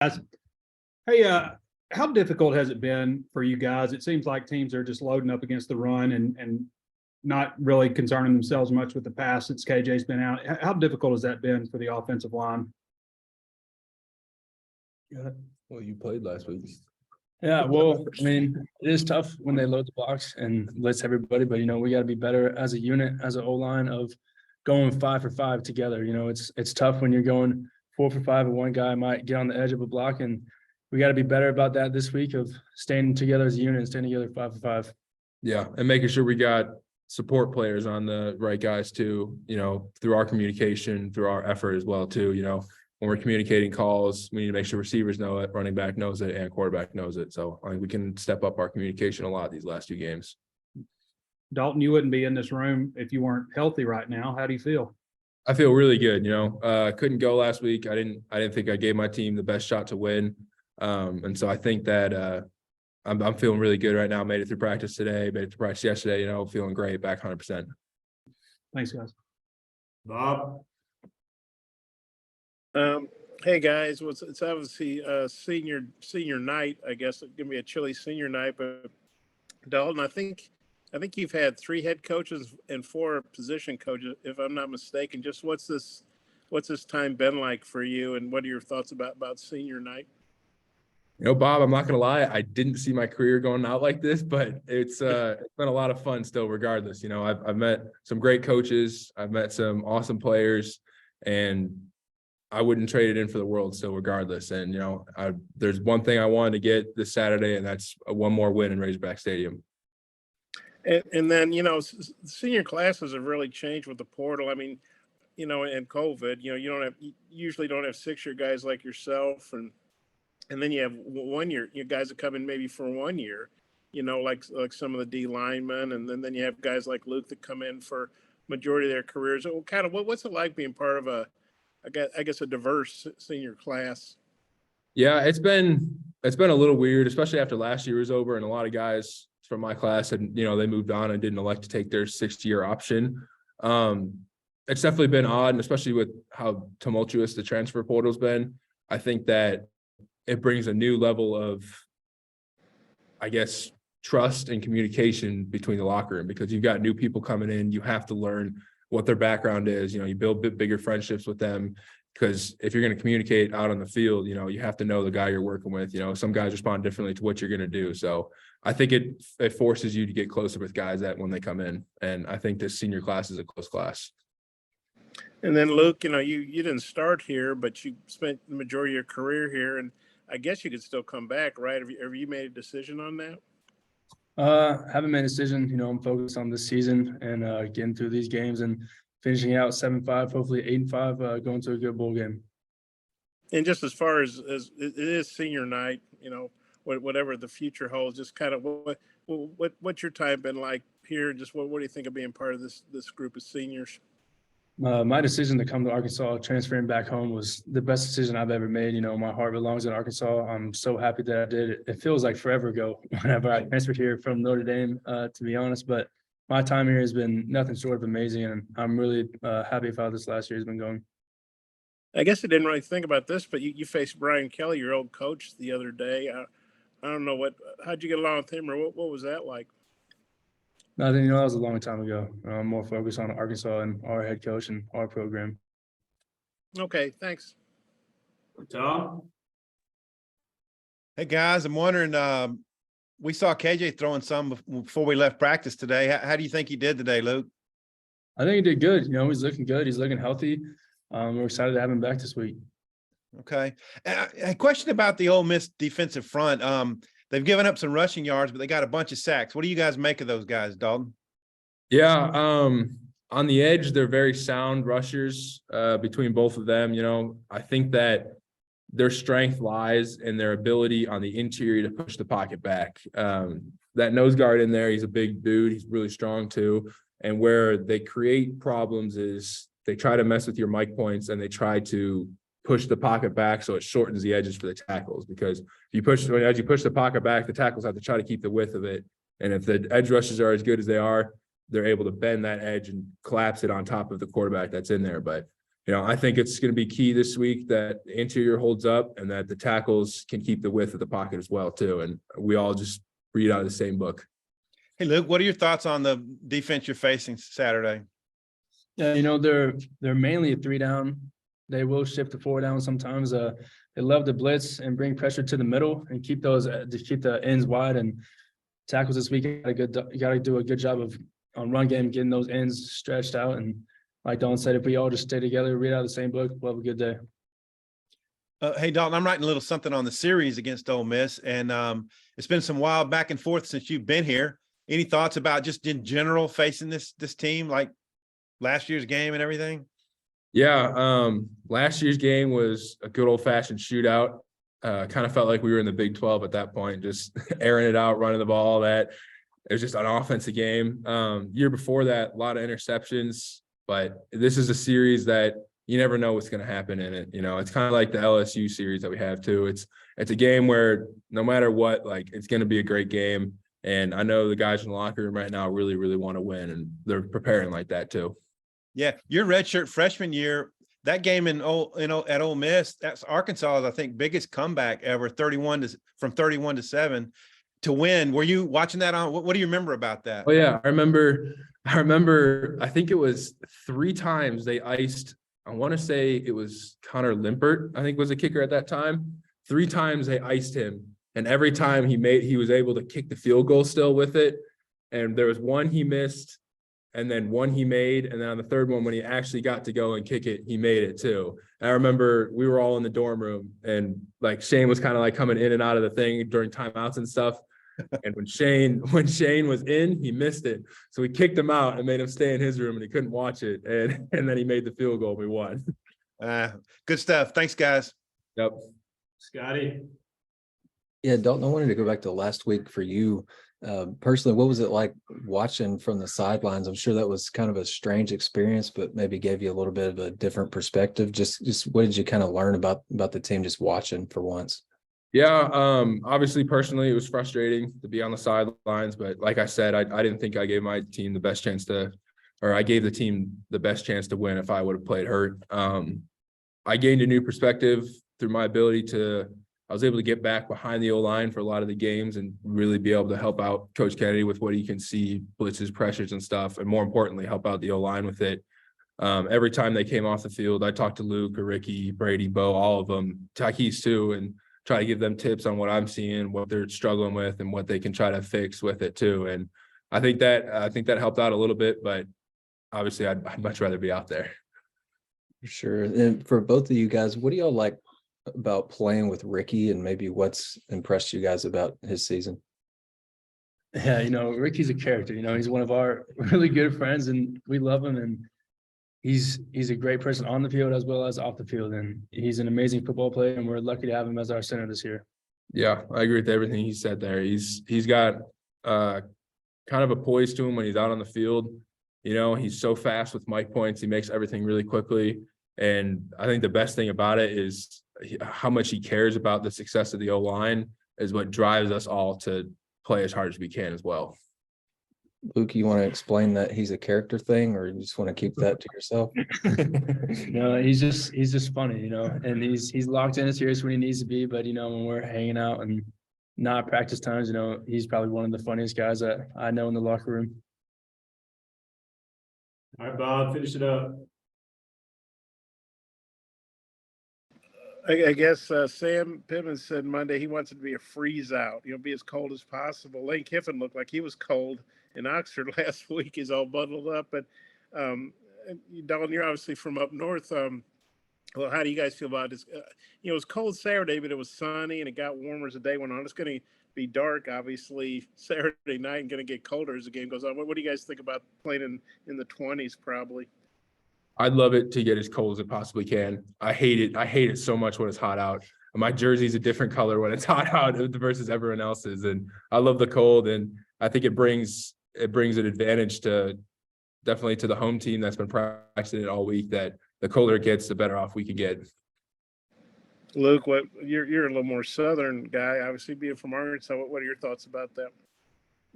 Guys, hey, how difficult has it been for you guys? It seems like teams are just loading up against the run and not really concerning themselves much with the pass since KJ's been out. How difficult has that been for the offensive line? Well, you played last week. Yeah, well, I mean, it is tough when they load the box and blitz everybody, but we got to be better as a unit, as an O-line of going 5 for 5 together. It's tough when you're going 4 for 5 and one guy might get on the edge of a block, and we got to be better about that this week of staying together as a unit and staying together 5 for 5. Yeah, and making sure we got support players on the right guys too, through our communication, through our effort as well too, when we're communicating calls, we need to make sure receivers know it, running back knows it, and quarterback knows it. So I think we can step up our communication a lot these last 2 games. Dalton, you wouldn't be in this room if you weren't healthy right now. How do you feel? I feel really good. Couldn't go last week. I didn't think I gave my team the best shot to win. And so I think that I'm feeling really good right now. Made it through practice today, made it through practice yesterday, feeling great, back 100%. Thanks, guys. Bob. Hey guys, it's obviously senior night. I guess it's gonna be a chilly senior night. But Dalton, I think you've had 3 head coaches and 4 position coaches, if I'm not mistaken. Just what's this time been like for you, and what are your thoughts about senior night? Bob, I'm not gonna lie, I didn't see my career going out like this, but it's been a lot of fun still. Regardless, I've met some great coaches, I've met some awesome players, and I wouldn't trade it in for the world still regardless. And, there's one thing I wanted to get this Saturday, and that's one more win in Razorback Stadium. And then, senior classes have really changed with the portal. I mean, and COVID, you usually don't have 6-year guys like yourself. And then you have 1 year, guys that come in maybe for 1 year, like some of the D linemen. And then you have guys like Luke that come in for majority of their careers. So kind of what's it like being part of I guess a diverse senior class? Yeah, it's been a little weird, especially after last year was over, and a lot of guys from my class had, they moved on and didn't elect to take their 6th-year option. It's definitely been odd, and especially with how tumultuous the transfer portal's been. I think that it brings a new level of, I guess, trust and communication between the locker room, because you've got new people coming in. You have to learn what their background is. You build bigger friendships with them, because if you're going to communicate out on the field, you have to know the guy you're working with. Some guys respond differently to what you're going to do. So I think it forces you to get closer with guys that when they come in. And I think this senior class is a close class. And then Luke, you didn't start here, but you spent the majority of your career here, and I guess you could still come back, right? Have you made a decision on that? Haven't made a decision. I'm focused on this season and getting through these games and finishing out 7-5, hopefully 8-5, going to a good bowl game. And just as far as it is senior night, whatever the future holds, just kind of what's your time been like here? Just what do you think of being part of this group of seniors? My decision to come to Arkansas, transferring back home, was the best decision I've ever made. My heart belongs in Arkansas. I'm so happy that I did it. It feels like forever ago whenever I transferred here from Notre Dame, to be honest. But my time here has been nothing short of amazing, and I'm really happy with how this last year has been going. I guess I didn't really think about this, but you faced Brian Kelly, your old coach, the other day. I don't know how'd you get along with him, or what was that like? Nothing, that was a long time ago. I'm more focused on Arkansas and our head coach and our program. Okay, thanks. Tom. Hey guys, I'm wondering, we saw KJ throwing some before we left practice today. How do you think he did today, Luke? I think he did good. He's looking good. He's looking healthy. We're excited to have him back this week. Okay. A question about the Ole Miss defensive front. They've given up some rushing yards, but they got a bunch of sacks. What do you guys make of those guys, Dalton? Yeah, on the edge, they're very sound rushers between both of them. I think that their strength lies in their ability on the interior to push the pocket back. That nose guard in there, he's a big dude. He's really strong too. And where they create problems is they try to mess with your mic points, and they try to push the pocket back so it shortens the edges for the tackles, because as you push the pocket back, the tackles have to try to keep the width of it. And if the edge rushes are as good as they are, they're able to bend that edge and collapse it on top of the quarterback that's in there. But I think it's going to be key this week that the interior holds up and that the tackles can keep the width of the pocket as well too. And we all just read out of the same book. Hey, Luke, what are your thoughts on the defense you're facing Saturday? Yeah, they're mainly a 3-down. They will shift to 4-down sometimes. They love to blitz and bring pressure to the middle and keep the ends wide. And tackles this week, you got to do a good job on run game, getting those ends stretched out. And like Dalton said, if we all just stay together, read out the same book, we'll have a good day. Hey, Dalton, I'm writing a little something on the series against Ole Miss, and it's been some wild back and forth since you've been here. Any thoughts about just in general facing this team, like last year's game and everything? Yeah, last year's game was a good old-fashioned shootout. Kind of felt like we were in the Big 12 at that point, just airing it out, running the ball. That it was just an offensive game. Year before that, a lot of interceptions. But this is a series that you never know what's going to happen in it. It's kind of like the LSU series that we have too. It's a game where no matter what, like it's going to be a great game. And I know the guys in the locker room right now really, really want to win, and they're preparing like that too. Yeah, your redshirt freshman year, that game at Ole Miss, that's Arkansas's, I think, biggest comeback ever, from 31 to 7 to win. Were you watching that on? What do you remember about that? Oh yeah, I remember. I think it was 3 times they iced. I want to say it was Connor Limpert, I think was a kicker at that time. 3 times they iced him, and every time he was able to kick the field goal still with it. And there was one he missed, and then one he made, and then on the third one when he actually got to go and kick it, he made it too. And I remember we were all in the dorm room, and like Shane was kind of like coming in and out of the thing during timeouts and stuff. And when Shane was in, he missed it. So we kicked him out and made him stay in his room, and he couldn't watch it. And then he made the field goal. We won. Good stuff. Thanks, guys. Yep. Scotty. Yeah, Dalton, I wanted to go back to last week for you. Personally, what was it like watching from the sidelines? I'm sure that was kind of a strange experience, but maybe gave you a little bit of a different perspective. Just what did you kind of learn about the team just watching for once? Yeah, obviously personally it was frustrating to be on the sidelines, but like I said, I didn't think I gave my team the best chance I gave the team the best chance to win if I would have played hurt. I gained a new perspective through my ability I was able to get back behind the O-line for a lot of the games and really be able to help out Coach Kennedy with what he can see, blitzes, pressures and stuff, and more importantly, help out the O-line with it. Every time they came off the field, I talked to Luke or Ricky, Brady, Bo, all of them, Takis too, and try to give them tips on what I'm seeing, what they're struggling with, and what they can try to fix with it too. And I think that helped out a little bit, but obviously I'd much rather be out there. For sure. And for both of you guys, what do y'all like about playing with Ricky, and maybe what's impressed you guys about his season? Yeah, Ricky's a character. He's one of our really good friends, and we love him. And he's a great person on the field as well as off the field. And he's an amazing football player, and we're lucky to have him as our center this year. Yeah, I agree with everything he said there. He's got kind of a poise to him when he's out on the field. He's so fast with mic points. He makes everything really quickly. And I think the best thing about it is how much he cares about the success of the O-line is what drives us all to play as hard as we can as well. Luke, you want to explain that he's a character thing, or you just want to keep that to yourself? No, he's just funny, and he's locked in as serious when he needs to be. But when we're hanging out and not practice times, he's probably one of the funniest guys that I know in the locker room. All right, Bob, finish it up. I guess Sam Pittman said Monday he wants it to be a freeze out, be as cold as possible. Lane Kiffin looked like he was cold in Oxford last week. He's all bundled up. But Dalton, you're obviously from up north. Well, how do you guys feel about this? It was cold Saturday, but it was sunny and it got warmer as the day went on. It's going to be dark, obviously, Saturday night, and going to get colder as the game goes on. What do you guys think about playing in the 20s probably? I'd love it to get as cold as it possibly can. I hate it so much when it's hot out. My jersey's a different color when it's hot out versus everyone else's. And I love the cold. And I think it brings an advantage definitely to the home team that's been practicing it all week, that the colder it gets, the better off we can get. Luke, you're a little more southern guy, obviously being from Arkansas. What are your thoughts about that?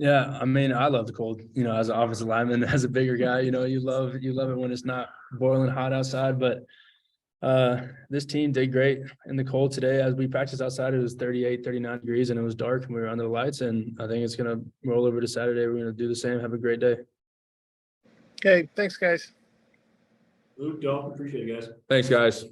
Yeah, I mean, I love the cold, you know, as an offensive lineman, as a bigger guy, you know, you love it when it's not boiling hot outside, but this team did great in the cold today. As we practiced outside, it was 38, 39 degrees and it was dark and we were under the lights, and I think it's going to roll over to Saturday. We're going to do the same. Have a great day. Okay, thanks, guys. Luke, Dalton, appreciate it, guys. Thanks, guys.